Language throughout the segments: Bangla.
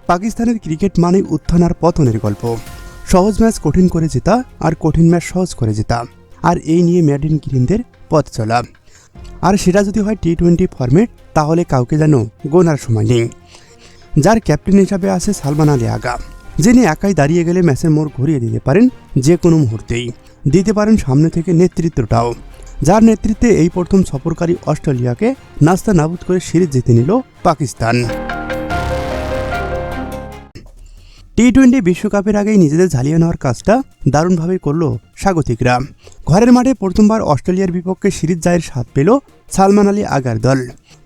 পাকিস্তানের ক্রিকেট মানে উত্থান আর পতনের গল্প। সহজ ম্যাচ কঠিন করে জেতা আর কঠিন ম্যাচ সহজ করে জেতা, আর এই নিয়ে ম্যাডিন গ্রিনদের পথ চলা। আর সেটা যদি হয় টি-20 ফরম্যাট, তাহলে কাউকে যেন গোনার সময় নেই। যার ক্যাপ্টেন হিসাবে আছে সালমান আলী আগা, যিনি একাই দাঁড়িয়ে গেলে ম্যাচের মোড় ঘুরিয়ে দিতে পারেন যে কোনো মুহূর্তেই, দিতে পারেন সামনে থেকে নেতৃত্বটাও। যার নেতৃত্বে এই প্রথম সফরকারী অস্ট্রেলিয়াকে নাস্তা নাবুদ করে সিরিজ জিতে নিল পাকিস্তান। টি-20 বিশ্বকাপের আগেই নিজেদের ঝালিয়ে নেওয়ার কাজটা দারুণভাবে করল স্বাগতিকরা। ঘরের মাঠে প্রথমবার অস্ট্রেলিয়ার বিপক্ষে সিরিজ জয়ের স্বাদ পেল সালমান আলী আগার দল।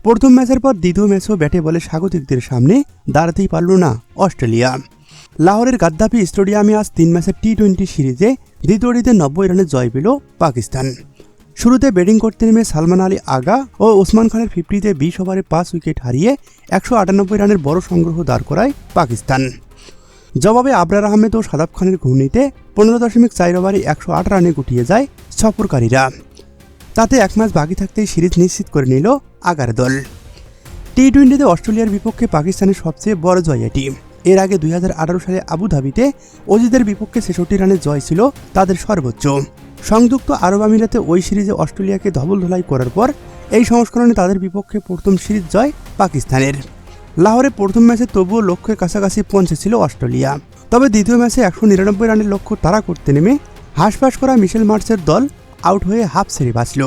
প্রথম ম্যাচের পর দ্বিতীয় ম্যাচও ব্যাটে বলে স্বাগতিকদের সামনে দাঁড়াতেই পারল না অস্ট্রেলিয়া। লাহোরের গাদ্দাফি স্টেডিয়ামে আজ 3 ম্যাচের টি-20 সিরিজে দ্বিতীয়টিতে 90 রানে জয় পেল পাকিস্তান। শুরুতে ব্যাটিং করতে নেমে সালমান আলী আগা ও ওসমান খানের 50-তে 20 ওভারে 5 উইকেট হারিয়ে 198 রানের বড় সংগ্রহ দাঁড় করায় পাকিস্তান। জবাবে আবরার আহমেদ ও সাদাব খানের ঘূর্ণিতে 15.4 ওভারে 108 রানে গুটিয়ে যায় সফরকারীরা। তাতে এক ম্যাচ বাকি থাকতেই সিরিজ নিশ্চিত করে নিল আগার দল। টি-20তে অস্ট্রেলিয়ার বিপক্ষে পাকিস্তানের সবচেয়ে বড় জয় এটি। এর আগে 2018 সালে আবুধাবিতে অজিদের বিপক্ষে 66 রানের জয় ছিল তাদের সর্বোচ্চ। সংযুক্ত আরব আমিরাতে ওই সিরিজে অস্ট্রেলিয়াকে ধবল ধোলাই করার পর এই সংস্করণে তাদের বিপক্ষে প্রথম সিরিজ জয় পাকিস্তানের। লাহোরে প্রথম ম্যাচে তবুও লক্ষ্যের কাছাকাছি পৌঁছেছিল অস্ট্রেলিয়া, তবে দ্বিতীয় ম্যাচে 199 রানের লক্ষ্য তাড়া করতে নেমে হাঁসফাঁস করা মিশেল মার্চের দল আউট হয়ে হাফ সেরে বাঁচল।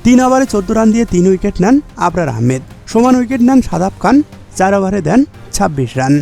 3 ওভারে 14 রান দিয়ে 3 উইকেট নেন আবরার আহমেদ, সমান উইকেট নেন সাদাব খান, 4 ওভারে দেন 26 রান।